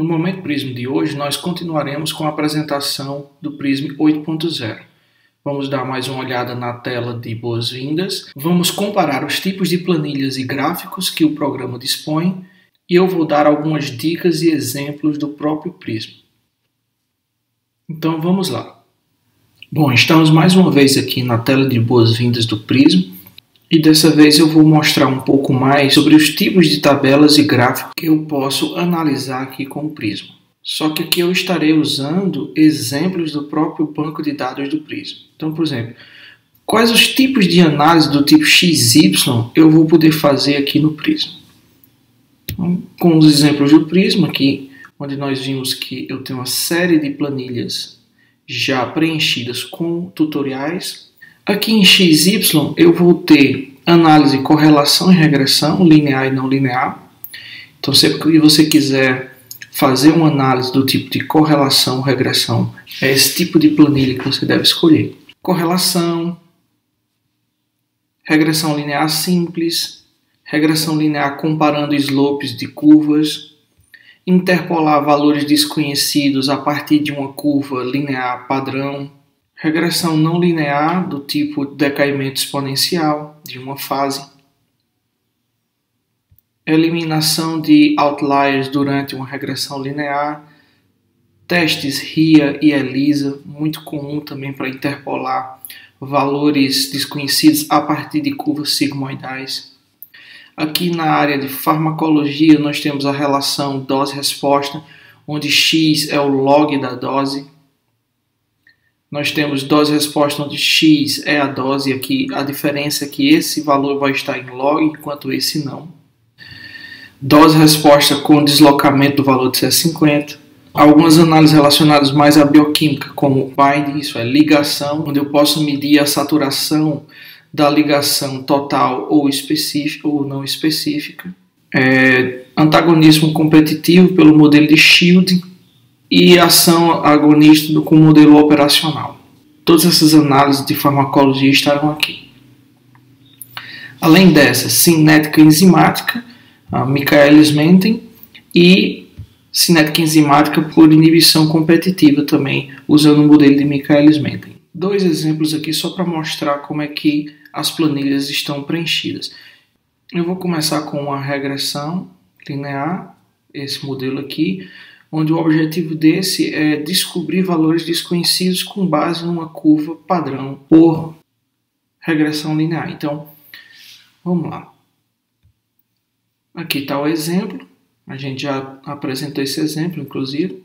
No Momento Prisma de hoje, nós continuaremos com a apresentação do Prisma 8.0. Vamos dar mais uma olhada na tela de boas-vindas. Vamos comparar os tipos de planilhas e gráficos que o programa dispõe e eu vou dar algumas dicas e exemplos do próprio Prisma. Então vamos lá. Bom, estamos mais uma vez aqui na tela de boas-vindas do Prisma e dessa vez eu vou mostrar um pouco mais sobre os tipos de tabelas e gráficos que eu posso analisar aqui com o Prisma. Só que aqui eu estarei usando exemplos do próprio banco de dados do Prisma. Então, por exemplo, quais os tipos de análise do tipo XY eu vou poder fazer aqui no Prisma? Então, com os exemplos do Prisma aqui, onde nós vimos que eu tenho uma série de planilhas já preenchidas com tutoriais. Aqui em XY eu vou ter análise, correlação e regressão, linear e não linear. Então, se você quiser fazer uma análise do tipo de correlação ou regressão, é esse tipo de planilha que você deve escolher. Correlação, regressão linear simples, regressão linear comparando slopes de curvas, interpolar valores desconhecidos a partir de uma curva linear padrão, regressão não linear do tipo decaimento exponencial de uma fase, eliminação de outliers durante uma regressão linear, testes RIA e ELISA, muito comum também para interpolar valores desconhecidos a partir de curvas sigmoidais. Aqui na área de farmacologia nós temos a relação dose-resposta, onde X é o log da dose. Nós temos dose-resposta onde X é a dose, e aqui a diferença é que esse valor vai estar em log, enquanto esse não. Dose-resposta com deslocamento do valor de C50. Algumas análises relacionadas mais à bioquímica, como bind, isso é ligação, onde eu posso medir a saturação da ligação total ou específica ou não específica. Antagonismo competitivo pelo modelo de Shield e ação agonista com o modelo operacional. Todas essas análises de farmacologia estarão aqui. Além dessa, cinética enzimática, a Michaelis-Menten, e cinética enzimática por inibição competitiva também, usando o modelo de Michaelis-Menten. Dois exemplos aqui só para mostrar como é que as planilhas estão preenchidas. Eu vou começar com uma regressão linear, esse modelo aqui, onde o objetivo desse é descobrir valores desconhecidos com base numa curva padrão por regressão linear. Então, vamos lá. Aqui está o exemplo. A gente já apresentou esse exemplo, inclusive.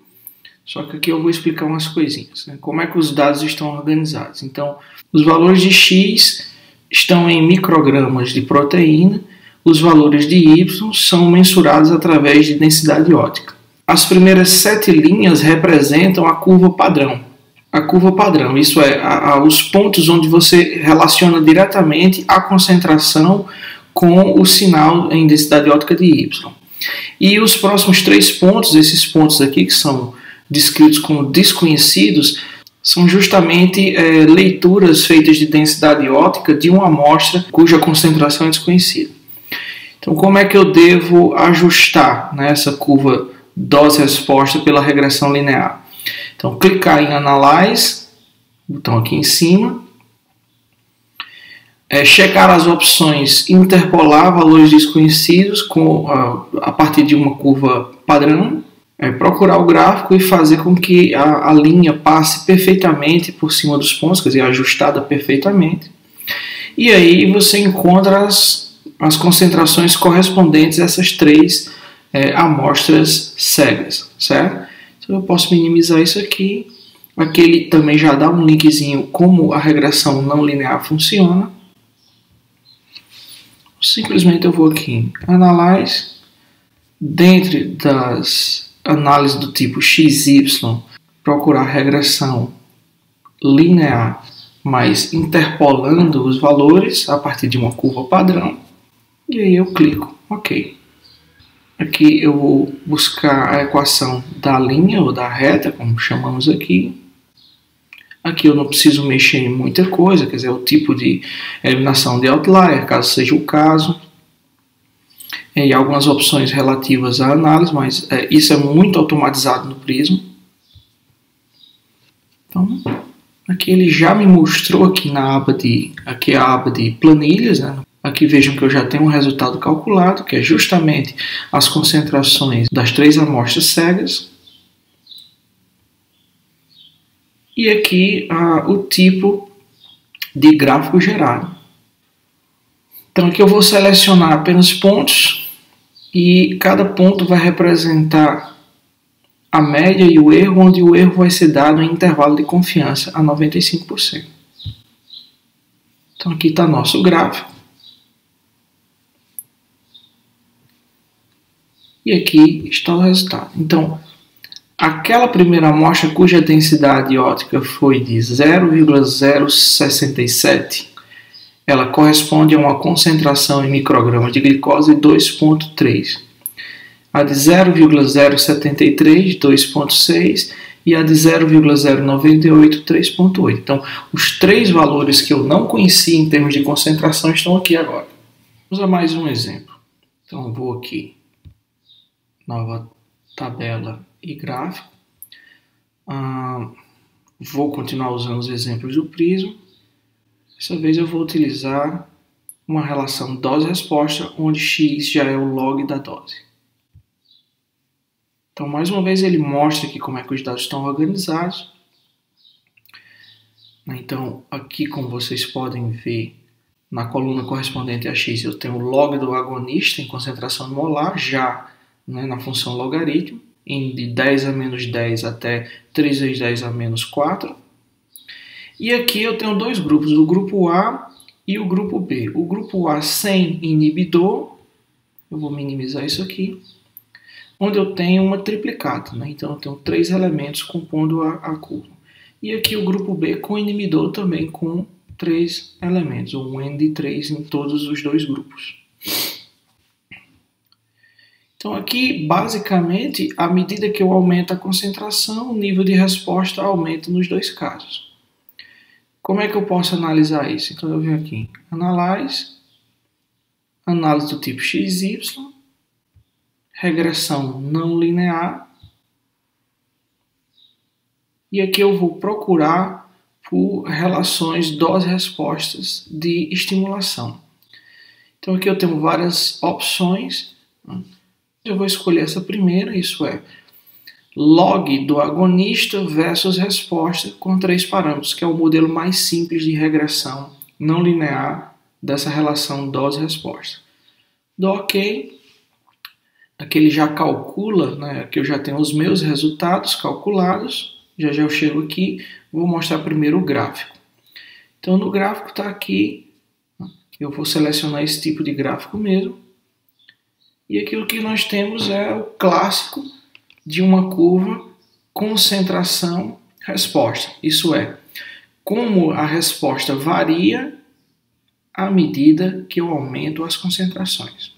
Só que aqui eu vou explicar umas coisinhas, né? Como é que os dados estão organizados. Então, os valores de X estão em microgramas de proteína. Os valores de Y são mensurados através de densidade óptica. As primeiras 7 linhas representam a curva padrão. A curva padrão, isso é, os pontos onde você relaciona diretamente a concentração com o sinal em densidade óptica de Y. E os próximos 3 pontos, esses pontos aqui que são descritos como desconhecidos, são justamente leituras feitas de densidade óptica de uma amostra cuja concentração é desconhecida. Então, como é que eu devo ajustar essa curva dose-resposta pela regressão linear? Então, clicar em Analyze, botão aqui em cima, checar as opções interpolar valores desconhecidos a partir de uma curva padrão, procurar o gráfico e fazer com que a linha passe perfeitamente por cima dos pontos, quer dizer, ajustada perfeitamente. E aí você encontra as concentrações correspondentes a essas 3 amostras cegas, certo? Então eu posso minimizar isso aqui. Aqui ele também já dá um linkzinho como a regressão não linear funciona. Simplesmente eu vou aqui em Analyze, dentre das análises do tipo XY, procurar regressão linear, mas interpolando os valores a partir de uma curva padrão. E aí eu clico OK. Aqui eu vou buscar a equação da linha ou da reta, como chamamos aqui. Aqui eu não preciso mexer em muita coisa, quer dizer, o tipo de eliminação de outlier, caso seja o caso. e algumas opções relativas à análise, mas isso é muito automatizado no Prisma. Então, aqui ele já me mostrou aqui na aba de, aqui é a aba de planilhas, né? Aqui vejam que eu já tenho um resultado calculado, que é justamente as concentrações das 3 amostras cegas. E aqui o tipo de gráfico gerado. Então aqui eu vou selecionar apenas pontos e cada ponto vai representar a média e o erro, onde o erro vai ser dado em intervalo de confiança a 95%. Então aqui está nosso gráfico. E aqui está o resultado. Então, aquela primeira amostra cuja densidade óptica foi de 0,067, ela corresponde a uma concentração em microgramas de glicose de 2,3. A de 0,073, 2,6 e a de 0,098, 3,8. Então, os 3 valores que eu não conhecia em termos de concentração estão aqui agora. Vamos a mais um exemplo. Então, eu vou aqui, nova tabela e gráfico. Vou continuar usando os exemplos do Prisma. Dessa vez eu vou utilizar uma relação dose-resposta, onde x já é o log da dose. Então, mais uma vez, ele mostra aqui como é que os dados estão organizados. Então, aqui, como vocês podem ver, na coluna correspondente a x, eu tenho o log do agonista em concentração molar, já na função logaritmo, de 10 a menos 10 até 3 vezes 10 a menos 4. E aqui eu tenho 2 grupos, o grupo A e o grupo B. O grupo A sem inibidor, eu vou minimizar isso aqui, onde eu tenho uma triplicata, então eu tenho 3 elementos compondo a curva. E aqui o grupo B com inibidor também com 3 elementos, ou um N de 3 em todos os 2 grupos. Então aqui, basicamente, à medida que eu aumento a concentração, o nível de resposta aumenta nos 2 casos. Como é que eu posso analisar isso? Então eu venho aqui, análise do tipo XY, regressão não linear, e aqui eu vou procurar por relações dose-respostas de estimulação. Então aqui eu tenho várias opções. Eu vou escolher essa primeira, isso é log do agonista versus resposta com 3 parâmetros, que é o modelo mais simples de regressão não linear dessa relação dose-resposta. Dou OK. Aqui ele já calcula, aqui eu já tenho os meus resultados calculados. Já eu chego aqui, vou mostrar primeiro o gráfico. Então no gráfico está aqui, eu vou selecionar esse tipo de gráfico mesmo. E aqui o que nós temos é o clássico de uma curva concentração-resposta. Isso é, como a resposta varia à medida que eu aumento as concentrações.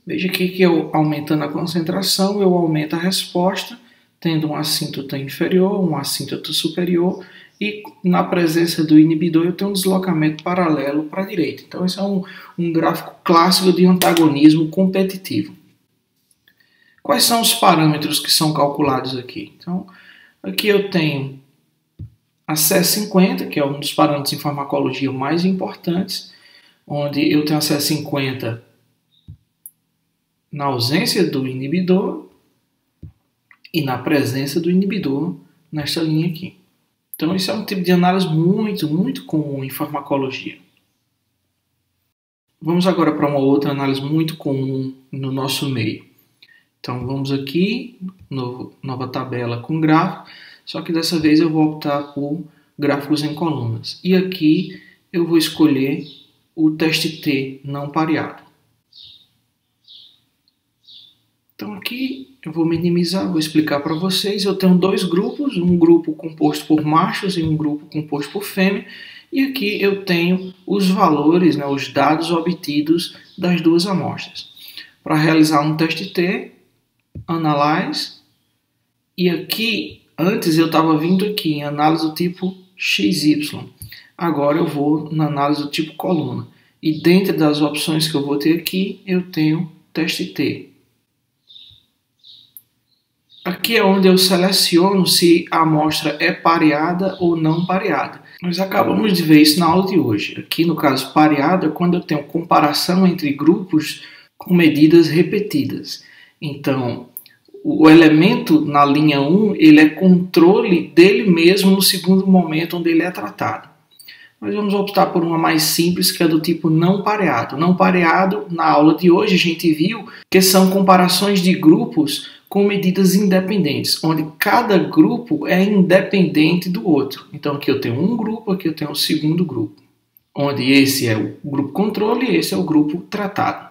Veja aqui que eu aumentando a concentração, eu aumento a resposta, tendo um assíntota inferior, um assíntota superior, e na presença do inibidor eu tenho um deslocamento paralelo para a direita. Então esse é um gráfico clássico de antagonismo competitivo. Quais são os parâmetros que são calculados aqui? Então aqui eu tenho a C50, que é um dos parâmetros em farmacologia mais importantes, onde eu tenho a C50 na ausência do inibidor e na presença do inibidor nesta linha aqui. Então, isso é um tipo de análise muito comum em farmacologia. Vamos agora para uma outra análise muito comum no nosso meio. Então, vamos aqui, nova tabela com gráfico, só que dessa vez eu vou optar por gráficos em colunas. E aqui eu vou escolher o teste T não pareado. Então aqui eu vou minimizar, vou explicar para vocês. Eu tenho 2 grupos, um grupo composto por machos e um grupo composto por fêmea. E aqui eu tenho os valores, os dados obtidos das 2 amostras. Para realizar um teste T, Analyze. E aqui, antes eu estava vindo aqui em análise do tipo XY. Agora eu vou na análise do tipo coluna. E dentro das opções que eu vou ter aqui, eu tenho teste T. Aqui é onde eu seleciono se a amostra é pareada ou não pareada. Nós acabamos de ver isso na aula de hoje. Aqui, no caso, pareado é quando eu tenho comparação entre grupos com medidas repetidas. Então, o elemento na linha 1, ele é controle dele mesmo no segundo momento onde ele é tratado. Nós vamos optar por uma mais simples, que é do tipo não pareado. Não pareado, na aula de hoje, a gente viu que são comparações de grupos com medidas independentes, onde cada grupo é independente do outro. Então aqui eu tenho um grupo, aqui eu tenho um segundo grupo, onde esse é o grupo controle e esse é o grupo tratado.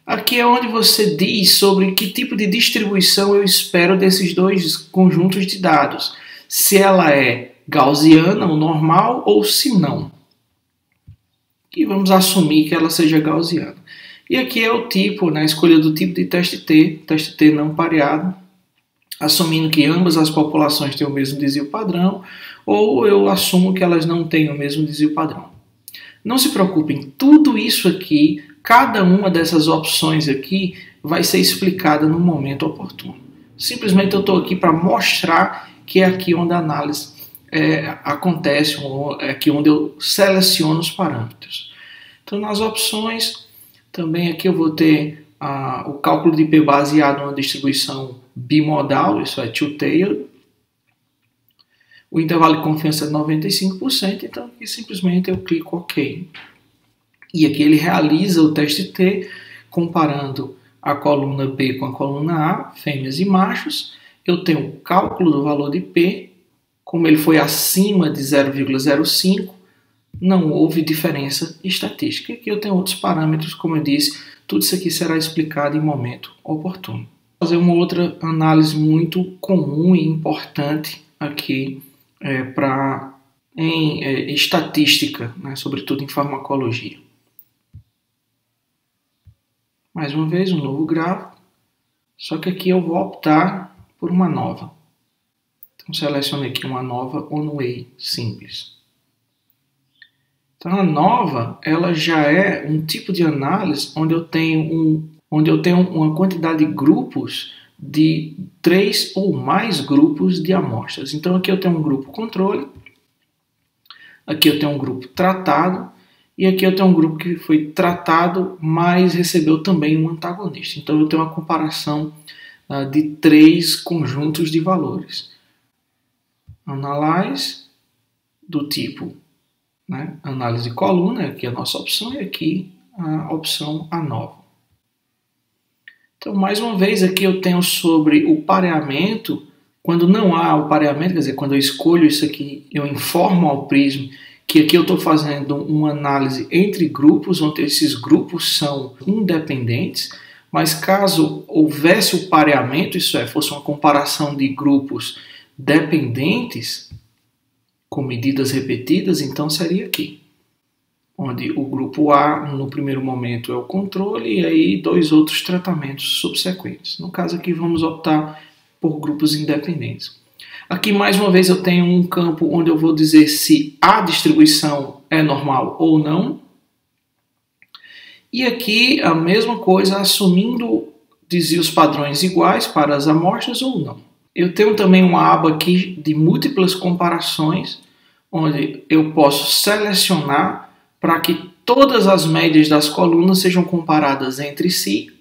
Aqui é onde você diz sobre que tipo de distribuição eu espero desses dois conjuntos de dados. Se ela é gaussiana, ou normal, ou se não. E vamos assumir que ela seja gaussiana. E aqui é o tipo, a escolha do tipo de teste T não pareado, assumindo que ambas as populações têm o mesmo desvio padrão, ou eu assumo que elas não têm o mesmo desvio padrão. Não se preocupem, tudo isso aqui, cada uma dessas opções aqui, vai ser explicada no momento oportuno. Simplesmente eu estou aqui para mostrar que é aqui onde a análise acontece, é aqui onde eu seleciono os parâmetros. Então, nas opções, também aqui eu vou ter o cálculo de P baseado numa distribuição bimodal, isso é two-tailed. O intervalo de confiança é 95%, então aqui simplesmente eu clico OK. E aqui ele realiza o teste T, comparando a coluna B com a coluna A, fêmeas e machos. Eu tenho o cálculo do valor de P. Como ele foi acima de 0,05, não houve diferença estatística. Aqui eu tenho outros parâmetros, como eu disse, tudo isso aqui será explicado em momento oportuno. Vou fazer uma outra análise muito comum e importante aqui em estatística, sobretudo em farmacologia. Mais uma vez, um novo gráfico, só que aqui eu vou optar por uma nova. Então, selecione aqui uma nova on-way simples. Então, a nova, ela já é um tipo de análise onde eu tenho uma quantidade de grupos de 3 ou mais grupos de amostras. Então, aqui eu tenho um grupo controle, aqui eu tenho um grupo tratado, e aqui eu tenho um grupo que foi tratado, mas recebeu também um antagonista. Então, eu tenho uma comparação de 3 conjuntos de valores. Analyze, do tipo análise de coluna, aqui é a nossa opção, e aqui a opção A nova. Então, mais uma vez, aqui eu tenho sobre o pareamento. Quando não há o pareamento, quer dizer, quando eu escolho isso aqui, eu informo ao Prism que aqui eu estou fazendo uma análise entre grupos, onde esses grupos são independentes, mas caso houvesse o pareamento, isso é, fosse uma comparação de grupos dependentes com medidas repetidas, então seria aqui, onde o grupo A no primeiro momento é o controle e aí 2 outros tratamentos subsequentes. No caso aqui vamos optar por grupos independentes. Aqui mais uma vez eu tenho um campo onde eu vou dizer se a distribuição é normal ou não. E aqui a mesma coisa, assumindo desvios padrões iguais para as amostras ou não. Eu tenho também uma aba aqui de múltiplas comparações, onde eu posso selecionar para que todas as médias das colunas sejam comparadas entre si,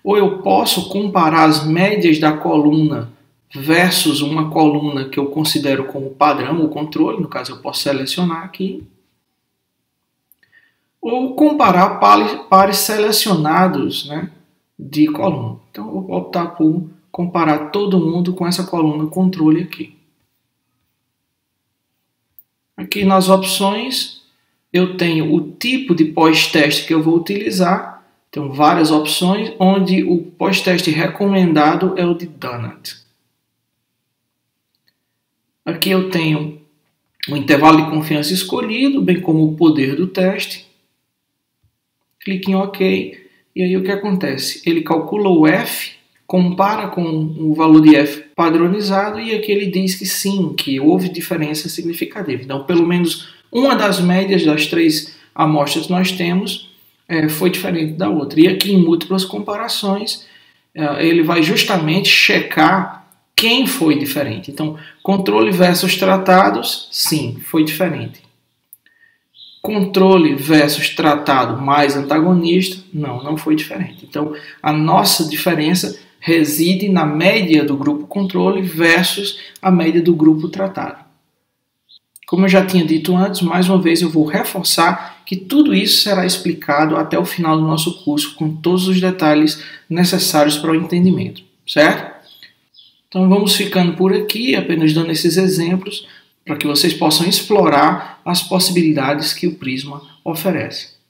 ou eu posso comparar as médias da coluna versus uma coluna que eu considero como padrão ou controle, no caso eu posso selecionar aqui, ou comparar pares selecionados de coluna. Então eu vou optar por comparar todo mundo com essa coluna controle aqui. Aqui nas opções eu tenho o tipo de pós-teste que eu vou utilizar. Tenho várias opções, onde o pós-teste recomendado é o de Donut. Aqui eu tenho o intervalo de confiança escolhido, bem como o poder do teste. Clique em OK. E aí o que acontece? Ele calcula o F, compara com o valor de F padronizado e aqui ele diz que sim, que houve diferença significativa. Então, pelo menos uma das médias das 3 amostras nós temos foi diferente da outra. E aqui em múltiplas comparações, ele vai justamente checar quem foi diferente. Então, controle versus tratados, sim, foi diferente. Controle versus tratado mais antagonista, não foi diferente. Então, a nossa diferença reside na média do grupo controle versus a média do grupo tratado. Como eu já tinha dito antes, mais uma vez eu vou reforçar que tudo isso será explicado até o final do nosso curso, com todos os detalhes necessários para o entendimento, certo? Então vamos ficando por aqui, apenas dando esses exemplos, para que vocês possam explorar as possibilidades que o Prisma oferece.